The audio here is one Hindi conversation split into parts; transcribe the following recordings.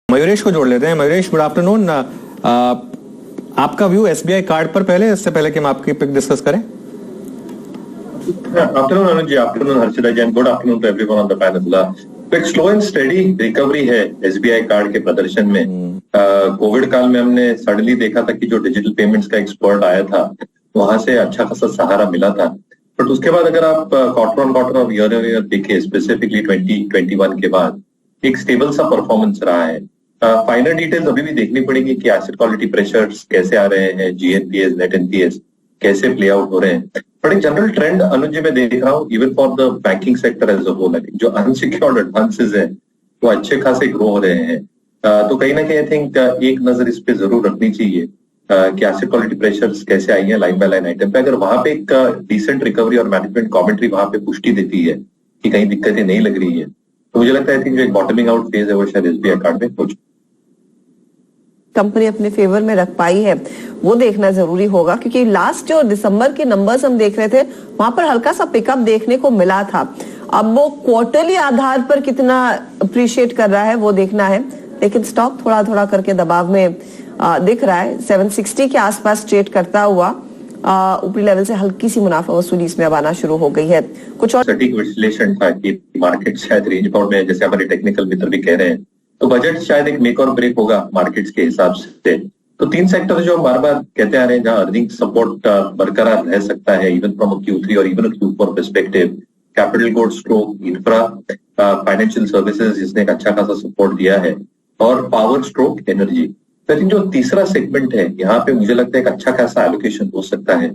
मयूरेश को जोड़ लेते हैं। Mayuresh, good afternoon. आपका व्यू एसबीआई कार्ड पर पहले, इससे पहले कि हम आपकी पिक डिस्कस करें। Afternoon Anuj ji, afternoon Harshita ji, good afternoon to everyone on the panel. एक स्लो एंड स्टेडी रिकवरी है एसबीआई कार्ड के प्रदर्शन में। कोविड काल में हमने सडनली देखा था कि जो डिजिटल पेमेंट्स का एक्सपर्ट आया था वहां से अच्छा खासा सहारा मिला था, बट उसके बाद अगर आप क्वार्टर ऑन क्वार्टर और ईयर ऑन ईयर देखें, स्पेसिफिकली 2021 के बाद एक स्टेबल सा परफॉर्मेंस रहा है। फाइनल डिटेल्स अभी भी देखनी पड़ेगी कि एसेट क्वालिटी प्रेशर्स कैसे आ रहे हैं, जीएनपीएस, नेट एनपीएस कैसे प्ले आउट हो रहे हैं। बट एक जनरल ट्रेंड अनुज जी मैं देख रहा हूँ even for the banking sector as a whole, जो अनसिक्योर्ड एडवांसेस है वो अच्छे खासे ग्रो हो रहे हैं। तो कहीं ना कहीं आई थिंक एक नजर इस पे जरूर रखनी चाहिए कि एसेट क्वालिटी प्रेशर्स कैसे आई है लाइन बाय लाइन आइटम पे। अगर वहां पे एक डिसेंट रिकवरी और मैनेजमेंट कमेंट्री वहां पे पुष्टि देती है कि कहीं दिक्कतें नहीं लग रही है, तो मुझे लगता है जो एक बॉटमिंग आउट फेज है वो शायद एसबीआई कार्ड में हो चुका है। कंपनी अपने फेवर में रख पाई है वो देखना जरूरी होगा, क्योंकि लास्ट जो दिसंबर के नंबर्स हम देख रहे थे वहां पर हल्का सा पिकअप देखने को मिला था। अब वो क्वार्टरली आधार पर कितना अप्रिशिएट कर रहा है वो देखना है, लेकिन स्टॉक थोड़ा थोड़ा करके दबाव में दिख रहा है। 760 के आसपास ट्रेड करता हुआ ऊपरी लेवल से हल्की सी मुनाफा वसूली इसमें अब आना शुरू हो गई है। कुछ और सटीक विश्लेषण था कि मार्केट शायद रेंज बाउंड में, जैसे हमारे टेक्निकल मित्र भी कह रहे हैं, तो बजट शायद एक मेक और ब्रेक होगा मार्केट्स के हिसाब से। तो तीन सेक्टर जो बार बार कहते आ रहे हैं जहां अर्निंग सपोर्ट बरकरार रह सकता है इवन फ्रॉम Q3 और even Q4 perspective, capital goods stroke infra, financial services जिसने एक अच्छा खासा सपोर्ट दिया है, और पावर स्ट्रोक एनर्जी। तो आई थिंक जो तीसरा सेगमेंट है यहाँ पे मुझे लगता है एक अच्छा खासा एलोकेशन हो सकता है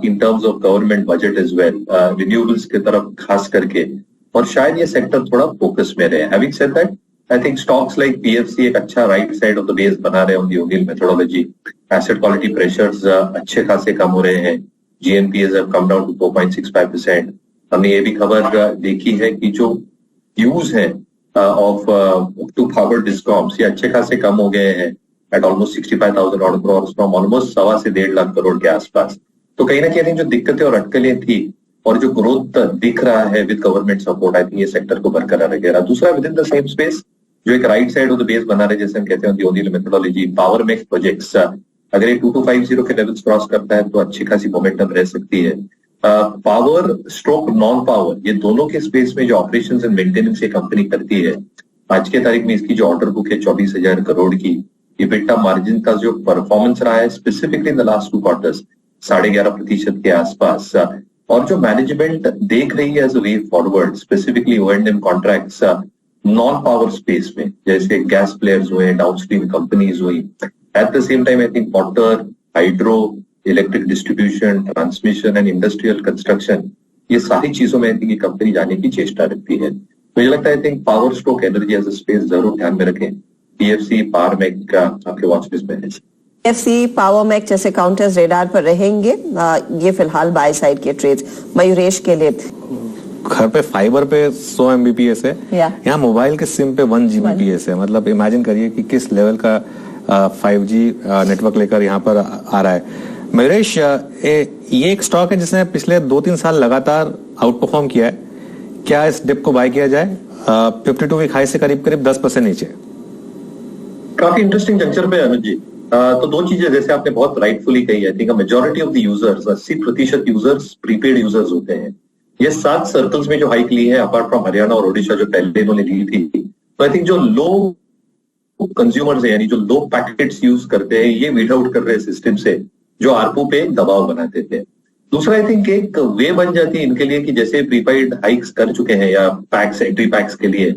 in terms of government budget as well, renewables की तरफ खास करके, और शायद ये सेक्टर थोड़ा फोकस में रहे। Having said that, I think stocks like PFC एक अच्छा right side of the base बना रहे हैं O'Neill methodology. Asset quality pressures अच्छे खासे कम हो रहे हैं, GNPAs have come down to 4.65%। हमने ये भी खबर देखी है कि जो ड्यूज है ऑफ टू पावर डिस्कॉम्स ये अच्छे खासे कम हो गए हैं eight almost 65,000 crore from almost 1.25 से 1.5 लाख करोड़ के आसपास। तो कहीं ना कहीं जो दिक्कतें और अटकलें थी और जो ग्रोथ दिख रहा है with government support, I think ये सेक्टर को बरकरार रखेगा। दूसरा with in the same space जो एक right side of the base बना रहे, जैसे हम कहते हैं O'Neill methodology, power max projects, अगर ये 2250 के लेवल्स क्रॉस करता है तो अच्छी खासी मोमेंटम रह सकती है। पावर स्ट्रोक नॉन पावर, ये दोनों के स्पेस में जो ऑपरेशंस एंड मेंटेनेंस ये कंपनी करती है, आज के तारीख में इसकी जो ऑर्डर बुक है 24,000 करोड़ की, EBITDA मार्जिन का जो परफॉर्मेंस रहा है specifically in the last 2 quarters 11.5% के आसपास, और जो मैनेजमेंट देख रही है as a way forward specifically O&M contracts non power space में, जैसे गैस प्लेयर्स हुए, डाउनस्ट्रीम कंपनीज हुई, at the same time I think water, hydro, electric distribution, transmission and industrial construction, ये सारी चीजों में आई थिंक ये कंपनी जाने की चेष्टा रखती है। मुझे लगता है I think power stroke energy as a space जरूर ध्यान में रखें। PFC, पावर मैक का आपके वॉच लिस्ट में है। PFC, पावर मैक जैसे काउंटर्स रेडार पर रहेंगे। ये फिलहाल बाय साइड के ट्रेड्स मयूरेश के लिए। घर पे फाइबर पे 100 Mbps है, यहाँ मोबाइल के सिम पे 1 Gbps है। मतलब इमेजिन करिए कि किस लेवल का 5G नेटवर्क लेकर यहाँ पर आ रहा है। मयूरेश, ये एक स्टॉक है जिसने पिछले 2-3 साल लगातार आउट परफॉर्म किया है। क्या इस डिप को बाय किया जाए? 52 वीक हाई से करीब 10% नीचे। काफी इंटरेस्टिंग जंक्चर पे अनुज जी। तो दो चीजें जैसे आपने बहुत राइटफुली कही है, ठीक है, majority of the users 80% users prepaid users होते हैं। ये 7 सर्कल्स में जो हाइक ली है अपार्ट फ्रॉम हरियाणा और ओडिशा जो पहले इन्होंने ली थी, तो आई थिंक जो लो कंज्यूमर्स है यानी जो लो पैकेट्स यूज करते हैं ये वीड आउट कर रहे हैं सिस्टम से, जो आरपू पे दबाव बनाते थे। दूसरा आई थिंक एक वे बन जाती है इनके लिए कि जैसे प्रीपेड हाइक्स कर चुके हैं या पैक्स, एंट्री पैक्स के लिए,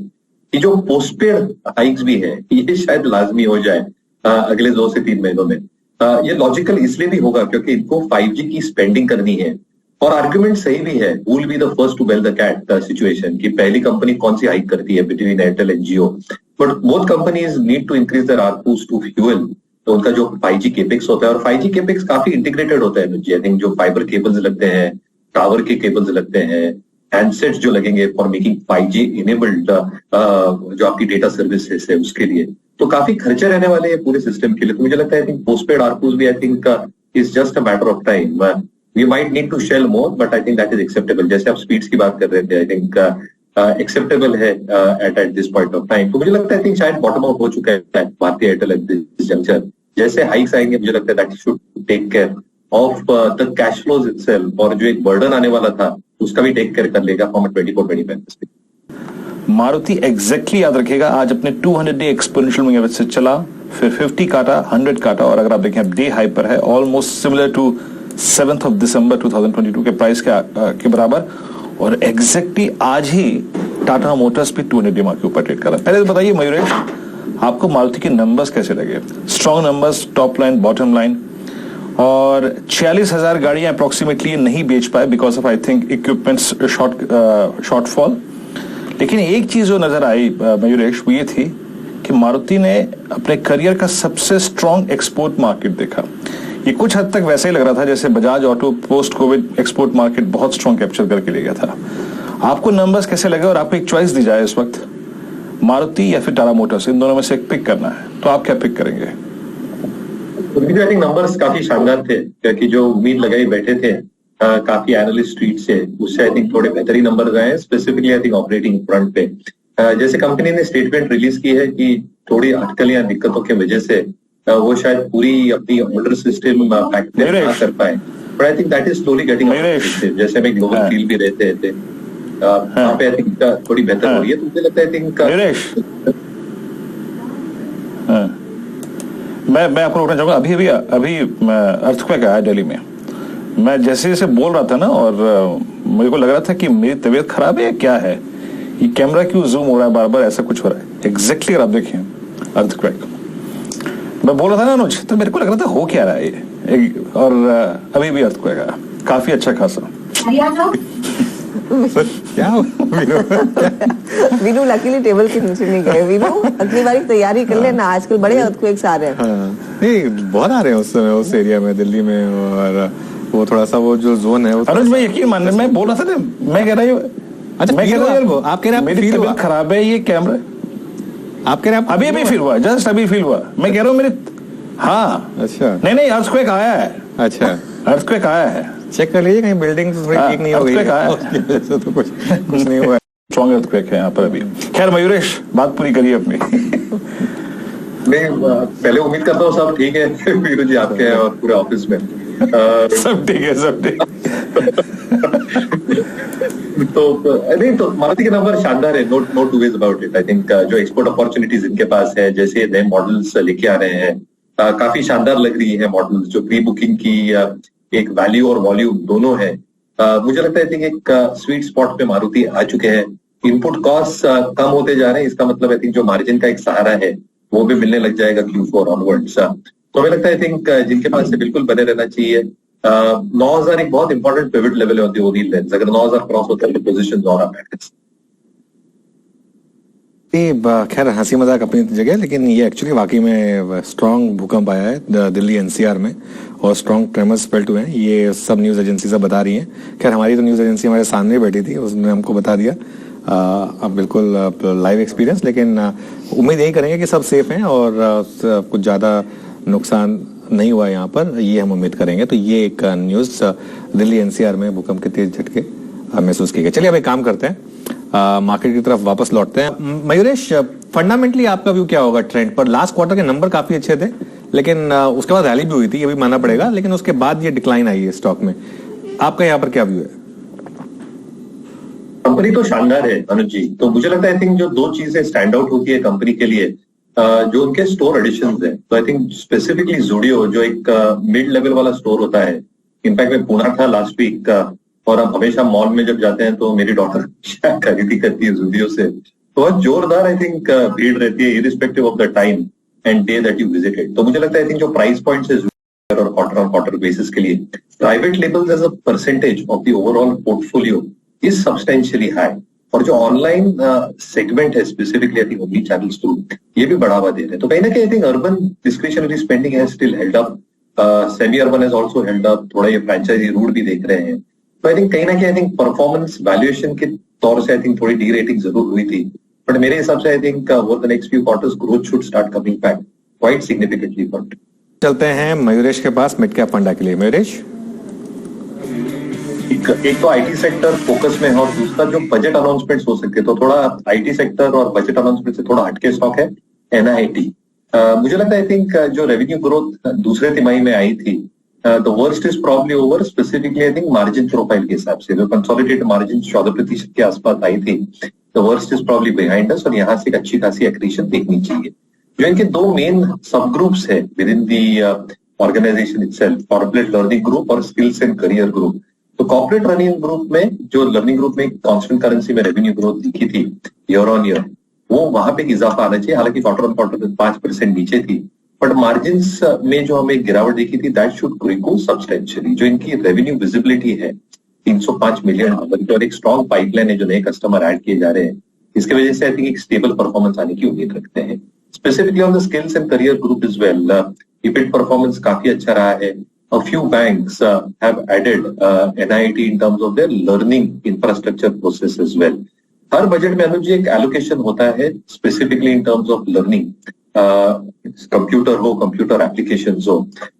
कि जो पोस्टपेड हाइक्स भी है ये शायद लाजमी हो जाए अगले 2 से 3 महीनों में। ये लॉजिकल इसलिए भी होगा क्योंकि इनको 5G की स्पेंडिंग करनी है, और आर्ग्यूमेंट सही भी है, who will be the first to bell the cat situation, कि पहली कंपनी कौन सी हाइक करती है between Airtel and Jio. But both companies need to increase their ARPUs to fuel, तो उनका जो 5G केपेक्स होता है, और 5G केपेक्स काफी इंटीग्रेटेड होता है। आई थिंक जो फाइबर केबल्स लगते हैं, टावर के केबल्स लगते हैं, हैंडसेट्स जो लगेंगे फॉर मेकिंग 5G इनेबल्ड जो आपकी डेटा सर्विसेज है उसके लिए, तो काफी खर्चे रहने वाले हैं पूरे सिस्टम के लिए। तो मुझे लगता है आई थिंक पोस्टपेड आरपूस भी I think is just a matter of time. We might need to shell more, but I think that is acceptable. जैसे आप स्पीड्स की बात कर रहे थे, आई थिंक एक्सेप्टेबल है at this point of time. तो मुझे लगता है शायद बॉटम आउट हो चुका है Bharti Airtel at this juncture. जैसे हाइक्स आएंगे मुझे लगता है that should take care of the cash flows itself, और जो एक बर्डन आने वाला था उसका भी टेक केयर कर लेगा फॉर्म 24-25। मारुति एग्जैक्टली याद रखेगा, आज अपने 200 डे एक्सपोनेंशियल मूविंग एवरेज से चला, फिर 50 काटा, 100 काटा, और अगर आप देखें डे हाई पर है almost similar to 7th of December 2022 के प्राइस के बराबर, और एग्जैक्टली आज ही टाटा मोटर्स भी 200 डे मार्क के ऊपर ट्रेड कर रहा है। पहले तो बताइए मयूरेश, आपको मारुति के नंबर्स कैसे लगे? Strong numbers, top line, bottom line, और 46,000 गाड़ियां अप्रोक्सीमेटली नहीं बेच पाए because of I think equipments shortfall. लेकिन एक चीज जो नजर आई मयूरेश, वो ये थी कि मारुति ने अपने करियर का सबसे स्ट्रॉन्ग एक्सपोर्ट मार्केट देखा। ये कुछ हद तक वैसे ही लग रहा था जैसे Bajaj auto post Covid export market बहुत स्ट्रॉन्ग कैप्चर करके ले गया था। आपको नंबर्स कैसे लगे, और आपको एक चॉइस दी जाए इस वक्त मारुति या फिर टाटा मोटर्स, इन दोनों में से एक पिक करना है, तो आप क्या पिक करेंगे? आई थिंक नंबर्स काफी शानदार थे, क्योंकि जो उम्मीद लगाई बैठे थे काफी एनालिस्ट स्ट्रीट से, उससे आई थिंक थोड़े बेहतरीन नंबर आए, specifically I think operating front पे। जैसे कंपनी ने स्टेटमेंट रिलीज की है कि थोड़ी अटकल या दिक्कतों की वजह से वो शायद पूरी अपनी ऑर्डर सिस्टम फैक्ट्री ना कर पाए, but I think that is slowly getting, जैसे हमें ग्लोबल फील भी रहते थे वहां पे, आई थिंक थोड़ी बेहतर हो रही है। तो मुझे लगता है आई थिंक मैं आपको रोकना चाहूंगा, अभी अर्थक्वेक आया दिल्ली में। मैं जैसे जैसे बोल रहा था ना, और मुझे को लग रहा था कि मेरी तबीयत खराब है या क्या है, ये कैमरा क्यों जूम हो रहा है बार बार, ऐसा कुछ हो रहा है। एग्जैक्टली अगर आप देखें अर्थक्वेक, मैं बोल रहा था ना अनुज, तो मेरे को लग रहा था हो क्या रहा है ये, और अभी भी अर्थक्वेक आया, काफी अच्छा खासा। क्या वीनू लकीली टेबल के नीचे नहीं गए। वीनू अगली बार तैयारी कर लेना, आजकल बड़े अर्थक्वेक्स आ रहे हैं। नहीं, बहुत आ रहे हैं उस समय उस एरिया में दिल्ली में, और वो थोड़ा सा वो जो जोन है अनुज, मैं यकीन मानने, मैं बोल रहा था ना, मैं कह रहा हूँ, अच्छा मैं कह रहा हूँ आप कह रहे हैं मेरी तबीयत खराब है, ये कैमरा आप कह रहे हैं अभी फील हुआ, जस्ट अभी फील हुआ, मैं कह रहा हूँ मेरी, हाँ अच्छा नहीं अर्थक्वेक आया है, अच्छा अर्थक्वेक आया है, चेक कर लीजिए कहीं बिल्डिंग थोड़ी ठीक नहीं हो गई है, तो कुछ नहीं हुआ है। स्ट्रॉन्ग अर्थक्वेक है यहाँ पर अभी। खैर मयूरेश, बात पूरी करिए अपनी। नहीं, पहले उम्मीद करता हूँ सब ठीक है वीरू जी आपके हैं और पूरे ऑफिस में सब ठीक है, सब ठीक। तो नहीं, तो मारुति के नंबर शानदार है, no two ways about it. I think जो एक्सपोर्ट अपॉर्चुनिटीज इनके पास है, जैसे नए मॉडल्स लेके आ रहे हैं, काफी शानदार लग रही है मॉडल्स। जो प्री बुकिंग की एक वैल्यू और वॉल्यूम दोनों है, मुझे लगता है आई थिंक एक स्वीट स्पॉट पे मारुति आ चुके हैं। इनपुट कॉस्ट कम होते जा रहे हैं, इसका मतलब आई थिंक जो मार्जिन का एक सहारा है वो भी मिलने लग जाएगा Q4 ऑनवर्ड्स। तो हमें लगता है आई थिंक जिनके पास से बिल्कुल बने रहना चाहिए। 9,000 एक बहुत इंपॉर्टेंट पिवट लेवल है ऑन द ओनिल लेंस, अगर 9,000 क्रॉस होता है तो पोजीशंस और अप एट। खैर हंसी मजाक अपनी जगह, लेकिन ये एक्चुअली वाकई में स्ट्रॉन्ग भूकंप आया है दिल्ली NCR में, और स्ट्रॉन्ग ट्रेमर्स फेल्ट हुए हैं, ये सब न्यूज एजेंसी सब बता रही हैं। खैर हमारी तो न्यूज एजेंसी हमारे सामने बैठी थी, उसने हमको बता दिया अब बिल्कुल लाइव एक्सपीरियंस, लेकिन उम्मीद यही करेंगे कि सब सेफ हैं और कुछ ज्यादा नुकसान नहीं हुआ यहाँ पर, ये हम उम्मीद करेंगे। तो ये एक न्यूज दिल्ली NCR में भूकंप के तेज झटके महसूस किए गए। चलिए अब एक काम करते हैं, मार्केट की तरफ वापस लौटते हैं। मयूरेश, फंडामेंटली आपका व्यू क्या होगा ट्रेंड पर? लास्ट क्वार्टर के नंबर काफी अच्छे थे, लेकिन उसके बाद रैली भी हुई थी, ये भी मानना पड़ेगा, लेकिन उसके बाद ये डिक्लाइन आई है स्टॉक में। आपका यहाँ पर क्या व्यू है? कंपनी तो शानदार है अनुज जी। तो मुझे लगता है आई थिंक जो दो चीजें स्टैंड आउट होती है कंपनी के लिए, जो उनके स्टोर एडिशंस है, तो आई थिंक स्पेसिफिकली ज़ूडियो जो एक मिड लेवल वाला स्टोर होता है। इनफैक्ट मैं पुणे था लास्ट वीक, और हम हमेशा मॉल में जब जाते हैं तो मेरी डॉटर खरीदी करती है ज़ूडियो से, तो बहुत जोरदार आई थिंक भीड़ रहती है irrespective of the time and day that you visited. तो मुझे लगता है आई थिंक जो प्राइस पॉइंट्स है और क्वार्टर ऑन क्वार्टर बेसिस के लिए, private labels as a percentage of the overall portfolio is substantially high, और जो ऑनलाइन सेगमेंट है specifically I think omni channels through, ये भी बढ़ावा दे रहे हैं। तो कहीं ना कहीं I think urban discretionary spending has still held up, semi urban has also held up, थोड़ा ये फ्रेंचाइजी रूट भी देख रहे हैं। तो आई थिंक कहीं ना कहीं आई थिंक परफॉर्मेंस वैल्यूएशन के तौर से आई थिंक थोड़ी डी रेटिंग जरूर हुई थी, बट मेरे हिसाब से I think over the next few quarters growth should start coming back quite significantly for. चलते हैं मयूरेश के पास मिड कैप फंडा के लिए। मयूरेश, एक तो आईटी सेक्टर फोकस में है और दूसरा जो बजट अनाउंसमेंट्स हो सकते हैं, तो थोड़ा आईटी सेक्टर और बजट अनाउंसमेंट से थोड़ा हटके स्टॉक है एनआईटी। मुझे लगता है आई थिंक जो रेवेन्यू ग्रोथ दूसरे तिमाही में आई थी, the worst is probably over, specifically I think margin profile के हिसाब से जो कंसोलिडेटेड मार्जिन 14% के आसपास आई थी, the worst is probably behind us और यहाँ से एक अच्छी खासी एक्रीशन देखनी चाहिए। जो इनके दो मेन सब ग्रुप्स है within the organization itself, corporate learning group और स्किल्स एंड करियर ग्रुप। तो कॉर्पोरेट लर्निंग ग्रुप में जो लर्निंग ग्रुप में कांस्टेंट करेंसी में रेवेन्यू ग्रोथ दिखी थी ईयर ऑन ईयर, वो वहां पे इजाफा आना चाहिए। हालांकि क्वार्टर ऑन क्वार्टर 5% नीचे थी, बट मार्जिन्स में जो हमें गिरावट देखी थी दैट शुड ग्रो सब्सटेंशियली। जो इनकी रेवेन्यू विजिबिलिटी है 305 मिलियन और एक स्ट्रॉन्ग पाइपलाइन है जो नए कस्टमर ऐड किए जा रहे हैं, इसकी वजह से आई थिंक एक स्टेबल परफॉर्मेंस आने की उम्मीद रखते हैं। Specifically on the skills and career group is well, EBIT performance काफी अच्छा रहा है। A few banks have added NIIT in terms of their learning infrastructure process as well. Her budget में अनुज एक एलोकेशन होता है specifically in terms of learning, computer हो, कंप्यूटर एप्लीकेशंस हो,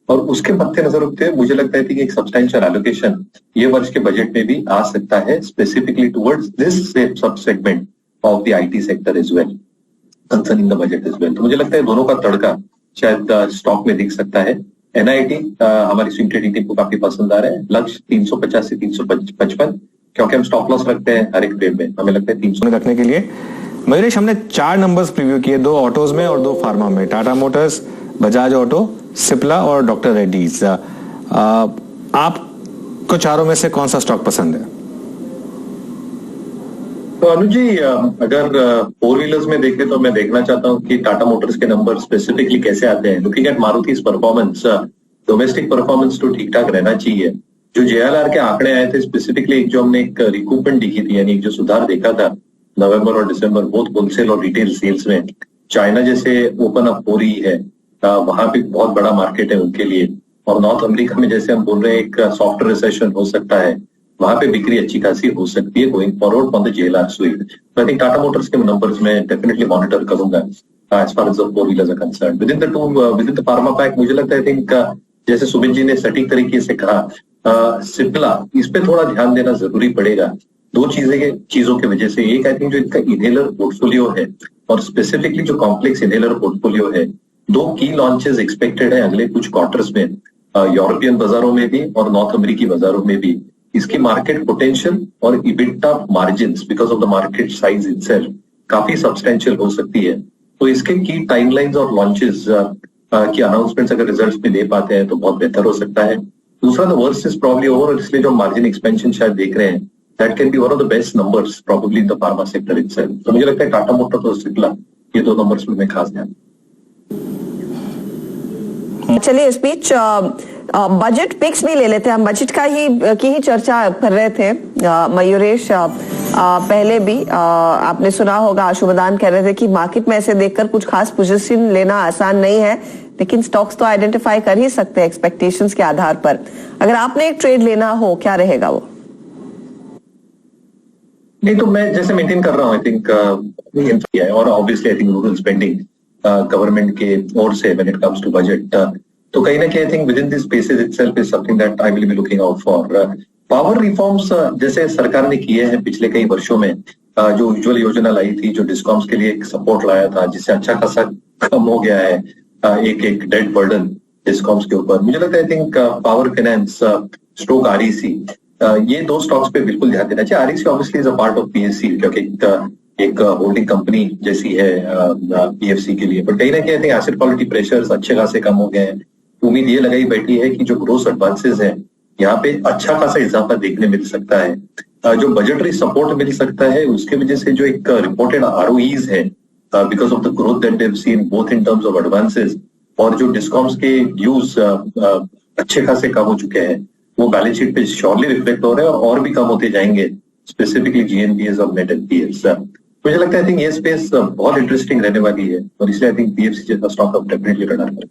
और उसके मद्देनजर रखते हुए मुझे लगता है कि एक सब्सटेंशियल एलोकेशन ये वर्ष के बजट में भी आ सकता है, specifically towards this sub segment of the IT sector as well, concerning the budget as well. तो मुझे लगता है दोनों का तड़का शायद स्टॉक में दिख सकता है। एनआईटी हमारी स्विंग ट्रेडिंग टीम को काफी पसंद आ रहा है। लक्ष्य 350 से 355, क्योंकि हम स्टॉप लॉस रखते हैं हर एक ट्रेड में, हमें लगता है 300 रखने के लिए। मयूरेश, हमने 4 नंबर्स प्रीव्यू किए, 2 ऑटोज में और 2 फार्मा में, टाटा मोटर्स, बजाज ऑटो, सिप्ला और डॉक्टर रेड्डीज। आपको चारों में से कौन सा स्टॉक पसंद है? तो अनुज जी, अगर 4 व्हीलर्स में देखें तो मैं देखना चाहता हूं कि टाटा मोटर्स के नंबर स्पेसिफिकली कैसे आते हैं। Looking at Maruti's performance, domestic performance तो ठीक ठाक रहना चाहिए। जो जेएलआर के आंकड़े आए थे स्पेसिफिकली, जो हमने एक रिकूपमेंट दिखी थी, यानी एक जो सुधार देखा था नवंबर और दिसंबर बोथ होलसेल और रिटेल सेल्स में, चाइना जैसे ओपन अप हो रही है, वहां पे बहुत बड़ा मार्केट है उनके लिए, और नॉर्थ अमेरिका में जैसे हम बोल रहे हैं एक सॉफ्ट रिसेशन हो सकता है, वहां पे बिक्री अच्छी खासी हो सकती है going forward on the JLR suite. तो आई थिंक टाटा मोटर्स के नंबर्स में डेफिनेटली मॉनिटर करूंगा as far as the 4 wheelers are concern. Within the pharma pack मुझे लगता है आई थिंक जैसे सुमित जी ने सटीक तरीके से कहा, सिप्ला, इस पे थोड़ा ध्यान देना जरूरी पड़ेगा 2 चीजों की वजह से। एक आई थिंक जो इनका इनहेलर पोर्टफोलियो है और स्पेसिफिकली जो कॉम्प्लेक्स इनहेलर पोर्टफोलियो है, 2 की लॉन्चेस एक्सपेक्टेड है अगले कुछ क्वार्टर्स में, यूरोपियन बाजारों में भी और नॉर्थ अमेरिकी बाजारों में भी। इसकी मार्केट पोटेंशियल और EBITDA margins because of the market size itself काफी सब्सटेंशियल हो सकती है। तो इसके की टाइमलाइंस और लॉन्चेस की अनाउंसमेंट्स अगर रिजल्ट्स में दे पाते हैं तो बहुत बेहतर हो सकता है। दूसरा, the worst is probably over, और इसलिए जो मार्जिन एक्सपेंशन शायद देख रहे हैं that can be one of the best numbers probably in the pharma sector itself. तो मुझे लगता है टाटा मोटर्स और सिप्ला, ये 2 नंबर्स में खास ध्यान। चलिए इस बीच बजट पिक्स भी ले लेते हैं। हम बजट की ही चर्चा कर रहे थे मयूरेश। पहले भी आपने सुना होगा आशुबदान कह रहे थे कि मार्केट में ऐसे देखकर कुछ खास पोजीशन लेना आसान नहीं है, लेकिन स्टॉक्स तो आइडेंटिफाई कर ही सकते हैं एक्सपेक्टेशंस के आधार पर। अगर आपने एक ट्रेड लेना हो, क्या रहेगा वो? नहीं, तो मैं जैसे मेंटेन कर रहा हूँ, आई थिंक और obviously I think rural spending government के ओर से when it comes to budget, तो कहीं ना कहीं I think within this spaces itself is something that I will be looking out for. Power reforms जैसे सरकार ने किए हैं पिछले कई वर्षों में, जो उज्ज्वल योजना लाई थी, जो डिस्कॉम्स के लिए एक सपोर्ट लाया था, जिससे अच्छा खासा कम हो गया है एक डेट बर्डन डिस्कॉम्स के ऊपर। मुझे लगता है I think power finance stroke REC, ये 2 स्टॉक्स पे बिल्कुल ध्यान देना चाहिए। REC obviously is a part of PSC, क्योंकि एक होल्डिंग कंपनी जैसी है पीएफसी के लिए, बट कहीं ना कहीं I think asset quality pressures अच्छे खासे कम हो गए हैं। उम्मीद ये लगाई बैठी है कि जो ग्रोथ एडवांसेस हैं यहाँ पे अच्छा खासा इजाफा देखने मिल सकता है। जो बजटरी सपोर्ट मिल सकता है उसके वजह से जो एक रिपोर्टेड आरओईज है because of the growth that they've seen both in terms of advances, और जो डिस्कॉम्स के ड्यूज अच्छे खासे कम हो चुके हैं, वो बैलेंस शीट पे श्योरली रिफ्लेक्ट हो रहे हैं और भी कम होते जाएंगे, स्पेसिफिकली जीएनपीएस और नेट एनपीएस। मुझे लगता है आई थिंक ये स्पेस बहुत इंटरेस्टिंग रहने वाली है, और इसलिए आई थिंक पीएफसी जैसा स्टॉक अब डेफिनेटली रडार करें।